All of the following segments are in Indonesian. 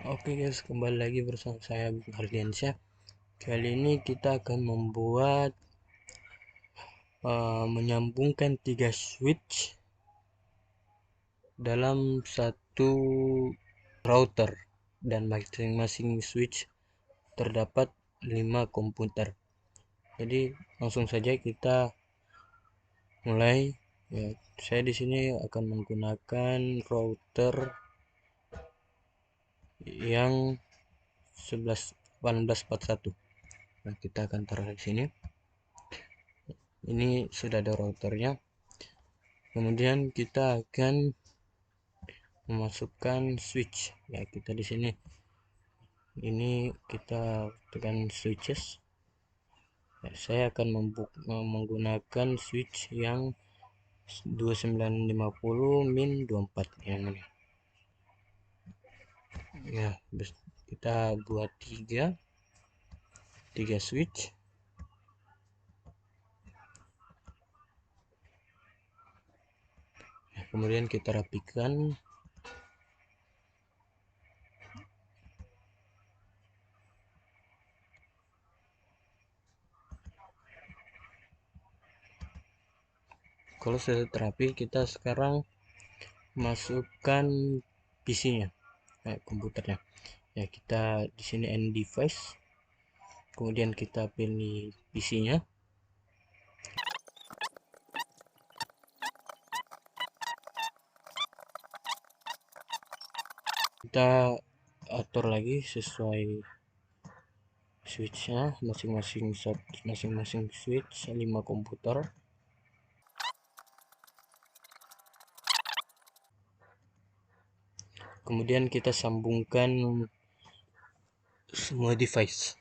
Oke guys, kembali lagi bersama saya Bung Hardiansyah. Kali ini kita akan membuat menyambungkan 3 switch dalam satu router, dan masing-masing switch terdapat 5 komputer. Jadi langsung saja kita mulai. Ya, saya di sini akan menggunakan router yang 1841. Nah, kita akan taruh di sini. Ini sudah ada routernya. Kemudian kita akan memasukkan switch. Ya, kita di sini ini kita tekan switches. Ya, saya akan menggunakan switch yang 2950-24 yang ini. Ya, kita buat tiga switch. Ya, kemudian kita rapikan. Kalau sudah terapi, kita sekarang masukkan PC-nya, komputernya. Ya, kita di sini end device. Kemudian kita pilih PC-nya. Kita atur lagi sesuai switchnya, masing-masing switch 5 komputer. Kemudian kita sambungkan semua device.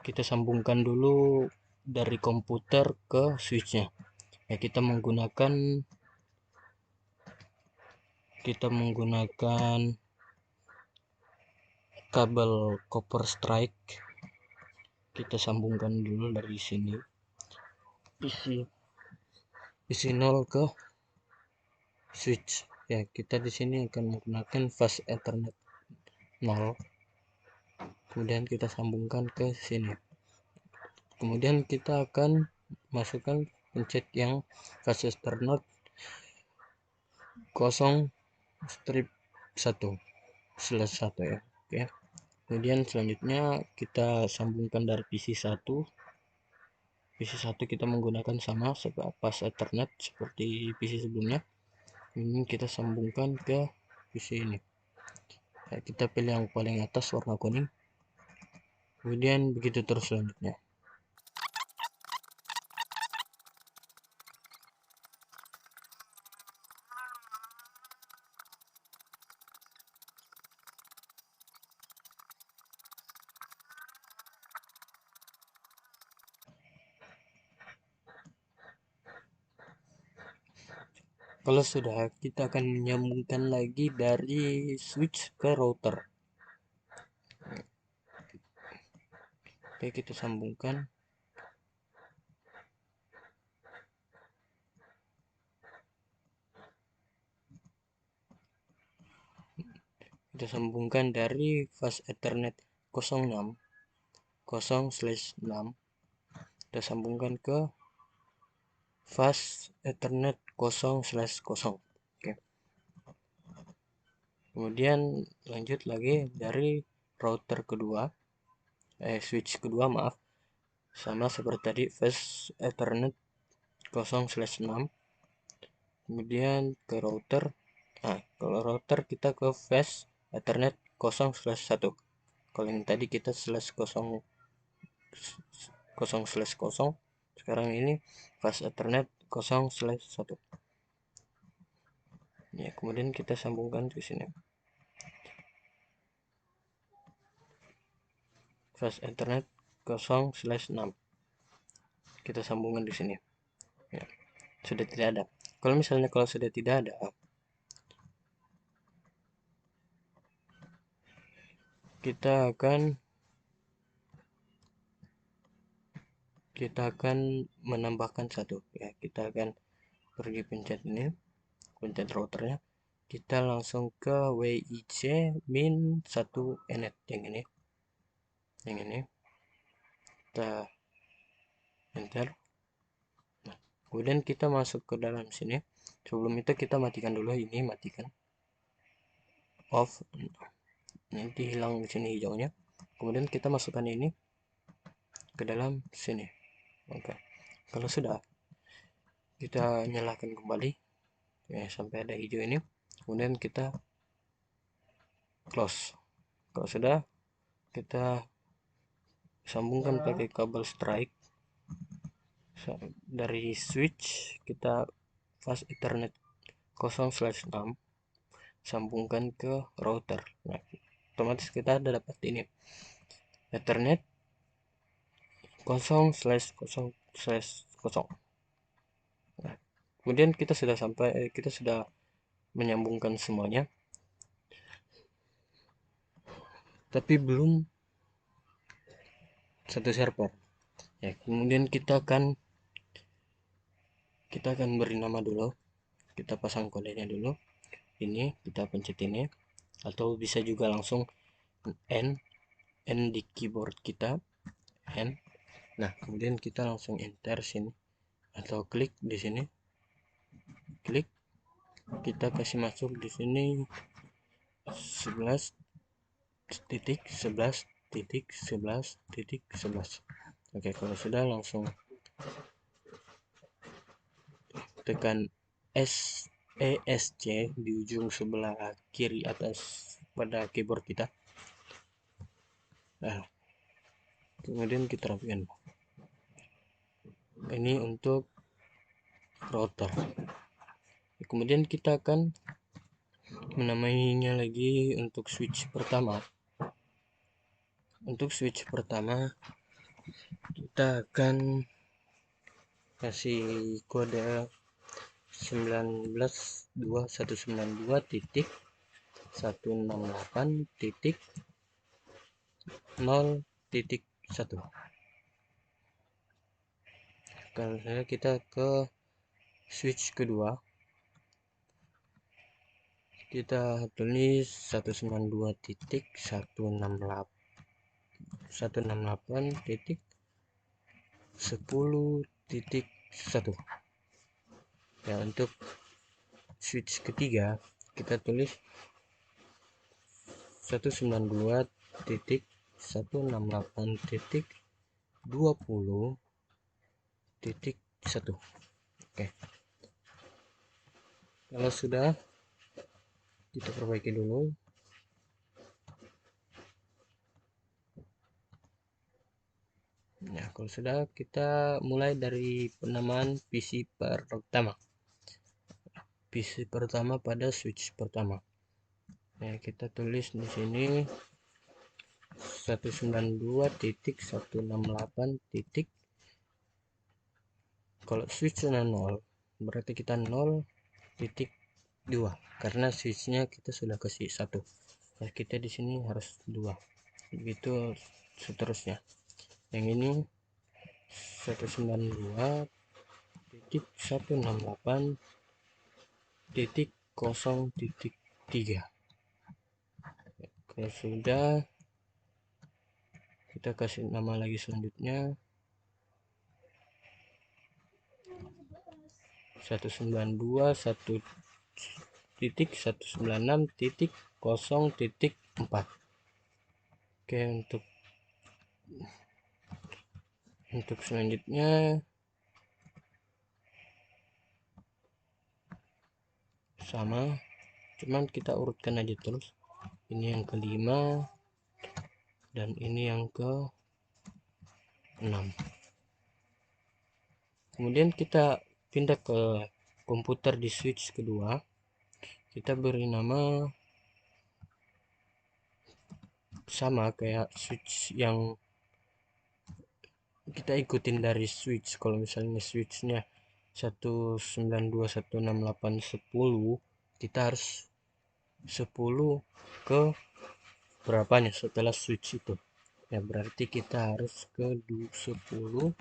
Kita sambungkan dulu dari komputer ke switchnya. Ya, kita menggunakan kabel copper strike. Kita sambungkan dulu dari sini, PC 0 ke switch. Ya, kita di sini akan menggunakan fast ethernet 0. Kemudian kita sambungkan ke sini. Kemudian kita akan masukkan pencet yang fast ethernet 0/1/1 ya. Oke. Kemudian selanjutnya kita sambungkan dari PC1 kita menggunakan sama fast ethernet seperti PC sebelumnya. Ini kita sambungkan ke PC ini. Ya, kita pilih yang paling atas warna kuning. Kemudian begitu terus selanjutnya. Kalau sudah, kita akan menyambungkan lagi dari switch ke router. Oke, kita sambungkan. Kita sambungkan dari fast ethernet 0/6. Kita sambungkan ke fast ethernet 0/0. Oke. Kemudian lanjut lagi dari router kedua, switch kedua, maaf, sama seperti tadi, fast ethernet 0/6. Kemudian ke router. Nah, kalau router kita ke fast ethernet 0/1. Kalau yang tadi kita /0/0, sekarang ini fast ethernet 0/1. Ya, kemudian kita sambungkan ke sini. Fast ethernet 0/6. Kita sambungkan di sini. Ya, sudah tidak ada. Kalau sudah tidak ada, kita akan menambahkan satu. Ya, kita akan pergi pencet ini, pencet routernya. kita langsung ke WIC min 1 enet yang ini kita enter. Nah, kemudian kita masuk ke dalam sini. Sebelum itu kita matikan dulu ini, matikan off, nanti hilang di sini hijaunya. Kemudian kita masukkan ini ke dalam sini. Oke, kalau sudah kita nyalakan kembali ya sampai ada hijau ini, kemudian kita close. Kalau sudah, kita sambungkan pakai kabel strike dari switch, kita fast ethernet 0/6 sambungkan ke router. Nah, otomatis kita ada dapat ini ethernet 0/0/0. Nah, kemudian kita sudah kita sudah menyambungkan semuanya, tapi belum satu server ya. Kemudian kita akan beri nama dulu, kita pasang kodenya dulu. Ini kita pencet ini, atau bisa juga langsung N di keyboard kita, N. Nah, kemudian kita langsung enter sini atau klik di sini, klik, kita kasih masuk di sini 11.11.11.11. Oke, kalau sudah langsung tekan ESC di ujung sebelah kiri atas pada keyboard kita. Nah, kemudian kita rapikan. Ini untuk router. Kemudian kita akan menamainya lagi untuk switch pertama. Untuk switch pertama kita akan kasih kode 19.2198.0.1. Kalau kita ke switch kedua, kita tulis 192.168.10.1. ya. Untuk switch ketiga kita tulis 192.168.20.1. Oke, kalau sudah kita perbaiki dulu. Nah, kalau sudah, kita mulai dari penamaan PC pertama. PC pertama pada switch pertama. Nah, kita tulis di sini 192.168. Kalau switchnya 0, berarti kita 0.2 karena switchnya kita sudah kasih 1. Nah, kita di sini harus 2. Begitu seterusnya. Yang ini 192.168.0.3. Kalau sudah, kita kasih nama lagi selanjutnya 192.1.196.0.4. Oke, untuk selanjutnya sama, cuman kita urutkan aja terus. Ini yang kelima dan ini yang ke-6. Kemudian kita pindah ke komputer di switch kedua, kita beri nama sama kayak switch yang kita ikutin dari switch. Kalau misalnya switchnya 192.168.10, kita harus 10 ke berapanya setelah switch itu ya, berarti kita harus ke 10.2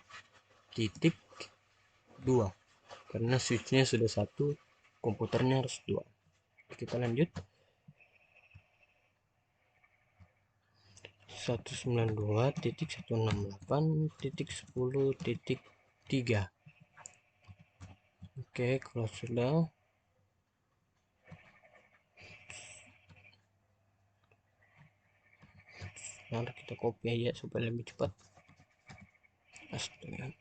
karena switchnya sudah 1, komputernya harus 2. kita lanjut. 192.168.10.3. Oke, kalau sudah, mari kita copy aja supaya lebih cepat. Astaga.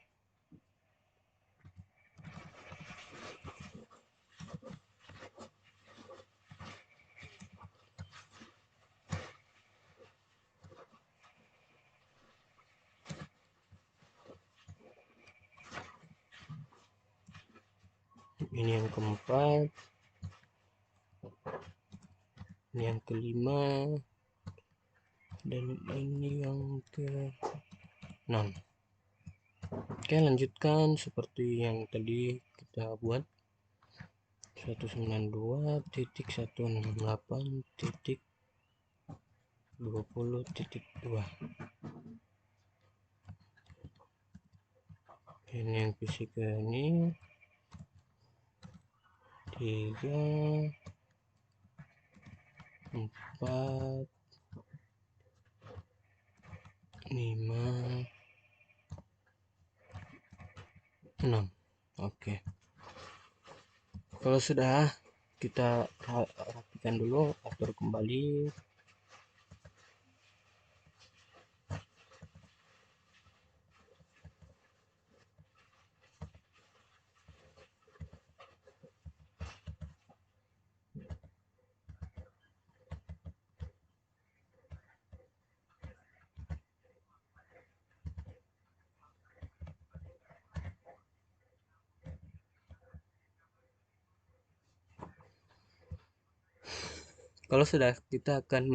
Ini yang keempat, ini yang kelima, dan ini yang ke-6. Oke, lanjutkan seperti yang tadi kita buat. 192.168.20.2. Ini yang fisika, ini 3, 4, 5, 6. Oke, kalau sudah, kita rapikan dulu, atur kembali. Kalau sudah, kita akan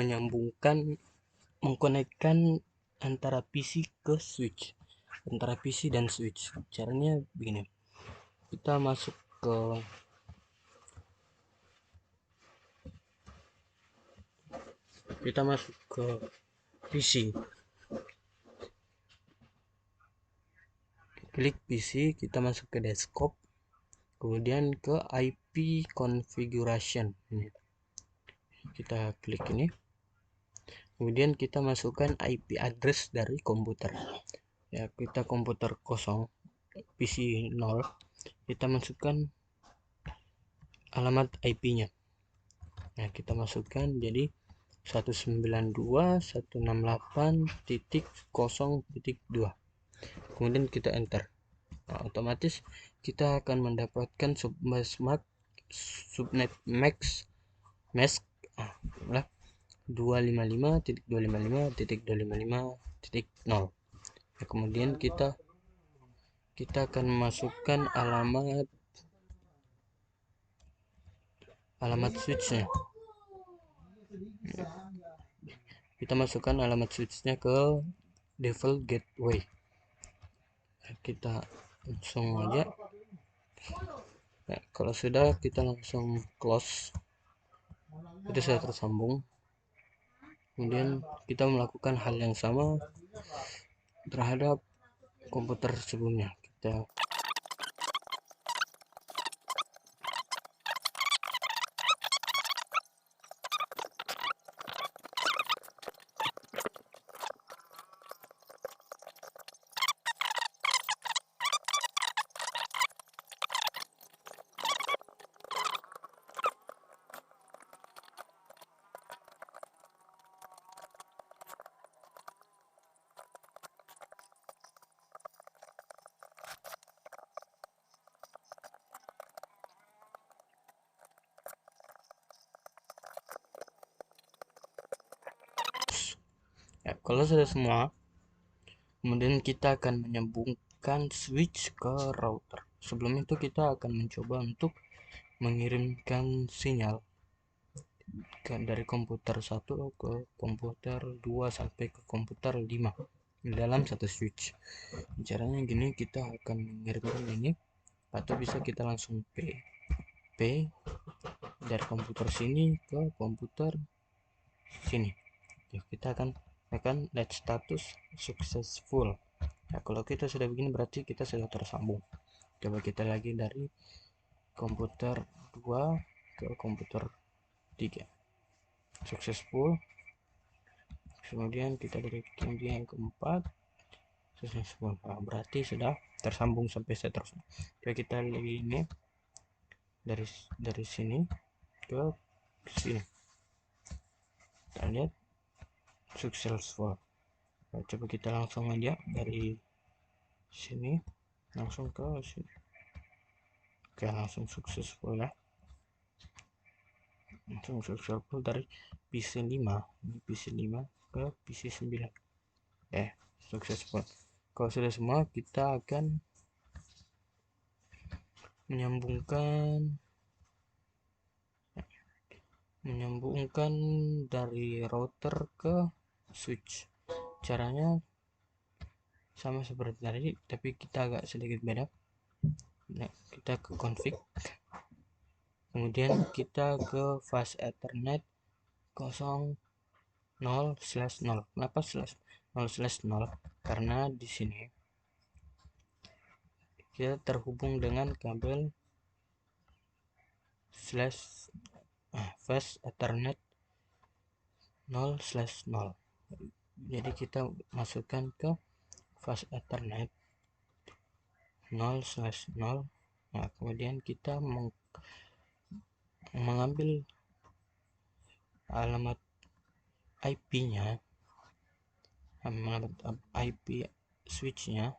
mengkonekkan antara PC ke switch, antara PC dan switch. Caranya begini, kita masuk ke PC, klik PC, kita masuk ke desktop, kemudian ke IP configuration. Ini kita klik ini, kemudian kita masukkan IP address dari komputer. Ya, kita komputer kosong, PC 0, kita masukkan alamat IP-nya. Nah, kita masukkan jadi 192.168.0.2. Kemudian kita enter. Nah, otomatis kita akan mendapatkan subnet mask 255.255.255.0. Nah, kemudian kita akan memasukkan alamat switchnya. Kita masukkan alamat switchnya ke default gateway. Kita langsung aja. Nah, kalau sudah, kita langsung close. Itu sudah tersambung. Kemudian kita melakukan hal yang sama terhadap komputer sebelumnya. Ya, kalau sudah semua, kemudian kita akan menyambungkan switch ke router. Sebelum itu kita akan mencoba untuk mengirimkan sinyal dari komputer 1 ke komputer 2 sampai ke komputer 5 dalam satu switch. Caranya gini, kita akan mengirimkan ini, atau bisa kita langsung P dari komputer sini ke komputer sini. Ya, kita akan tekan let status successful. Nah, kalau kita sudah begini berarti kita sudah tersambung. Coba kita lagi dari komputer 2 ke komputer 3 successful. Kemudian kita dari yang keempat successful. Nah, berarti sudah tersambung sampai seterusnya. Oke, kita lagi ini dari sini ke sini, kita lihat successful. Nah, coba kita langsung aja dari sini langsung ke sini. Oke, langsung successful ya, langsung successful dari PC5 ini PC5 ke PC9. Successful. Kalau sudah semua, kita akan menyambungkan dari router ke switch. Caranya sama seperti tadi, tapi kita agak sedikit beda. Nah, kita ke config, kemudian kita ke fast ethernet 0/0. Kenapa 0/0? Karena di sini kita terhubung dengan kabel fast ethernet 0/0. Jadi kita masukkan ke fast ethernet 0/0. Nah, kemudian kita mengambil alamat IP-nya, alamat IP switch-nya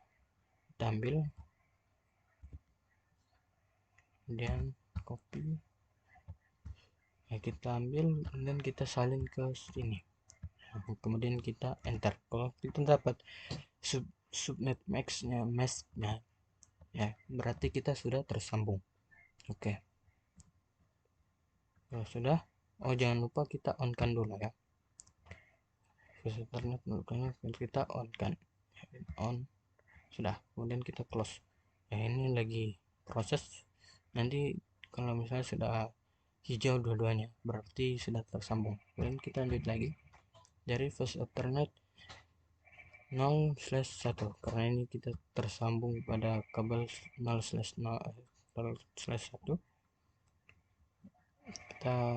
kita ambil, kemudian copy, ya kita ambil dan kita salin ke sini. Kemudian kita enter. Kalau kita dapat subnet max-nya ya, berarti kita sudah tersambung. Oke. Kalau sudah, jangan lupa kita on kan dulu ya. Internet kita on kan, on sudah. Kemudian kita close. Ya, ini lagi proses. Nanti kalau misalnya sudah hijau dua-duanya, berarti sudah tersambung. Kemudian kita lanjut lagi dari fast ethernet 0/1, karena ini kita tersambung pada kabel 0/1. Kita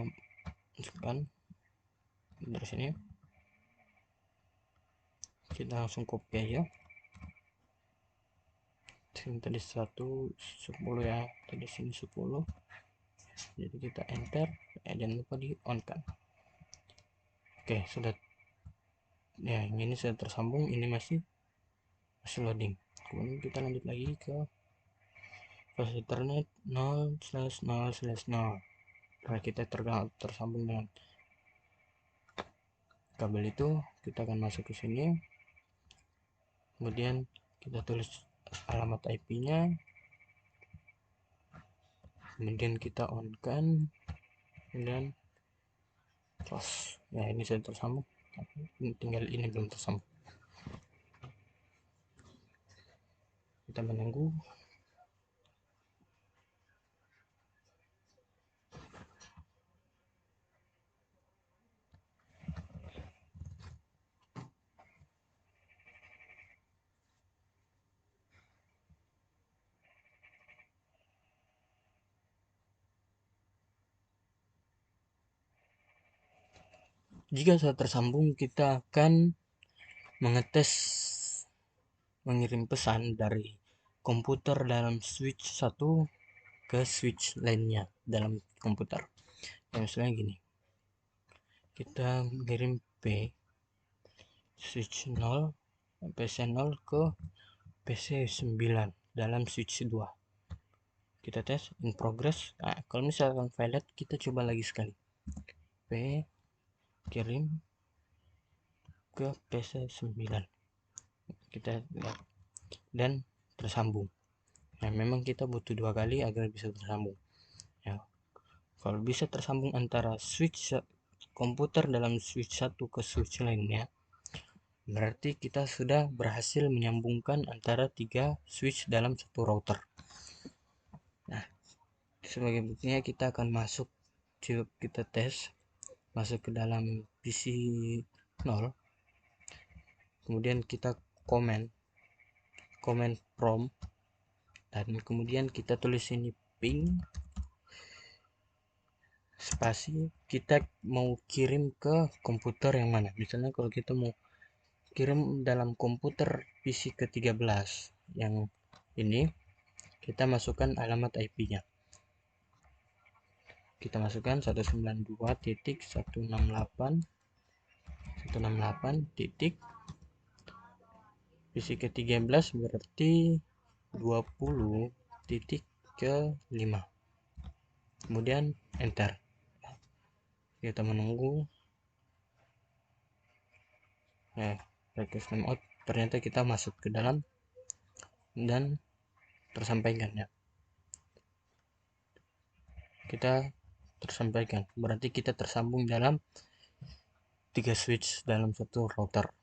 masukkan dari sini, kita langsung copy aja. Sini tadi 110 ya, tadi sini 10, jadi kita enter. Jangan lupa di on kan. Oke, sudah ya, ini sudah tersambung, ini masih loading. Kemudian kita lanjut lagi ke fast ethernet 0/0/0. Karena kita tersambung dengan kabel itu, kita akan masuk ke sini, kemudian kita tulis alamat IP-nya, kemudian kita on kan, dan close. Ya, ini sudah tersambung, tinggal ini belum tersambung. Kita menunggu. Jika sudah tersambung, kita akan mengirim pesan dari komputer dalam switch satu ke switch lainnya dalam komputer. Ya, misalnya gini, kita mengirim switch 0 PC 0 ke PC 9 dalam switch 2. Kita tes in progress. Nah, kalau misalkan valid, kita coba lagi sekali. P kirim ke PC 9. Kita lihat dan tersambung. Nah, memang kita butuh 2 kali agar bisa tersambung. Ya, kalau bisa tersambung antara switch komputer dalam switch satu ke switch lainnya, berarti kita sudah berhasil menyambungkan antara 3 switch dalam satu router. Nah, sebagai buktinya kita akan masuk, kita tes masuk ke dalam PC 0, kemudian kita comment from, dan kemudian kita tulis ini ping spasi kita mau kirim ke komputer yang mana. Misalnya kalau kita mau kirim dalam komputer PC ke-13 yang ini, kita masukkan alamat IP-nya. Kita masukkan 192.168 titik PC ke-13 berarti 20 titik ke 5. Kemudian enter. Kita menunggu. Request timeout. Ternyata kita masuk ke dalam dan tersampaikan ya. Kita tersampaikan. Berarti kita tersambung dalam 3 switch dalam satu router.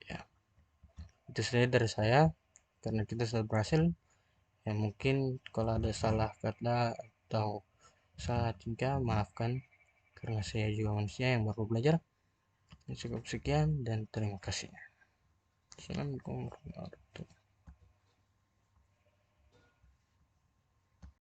Ya. Itu saja dari saya karena kita sudah berhasil. Ya mungkin kalau ada salah kata atau salah tingkah maafkan karena saya juga manusia yang baru belajar. Cukup sekian dan terima kasih. Assalamualaikum warahmatullahi wabarakatuh.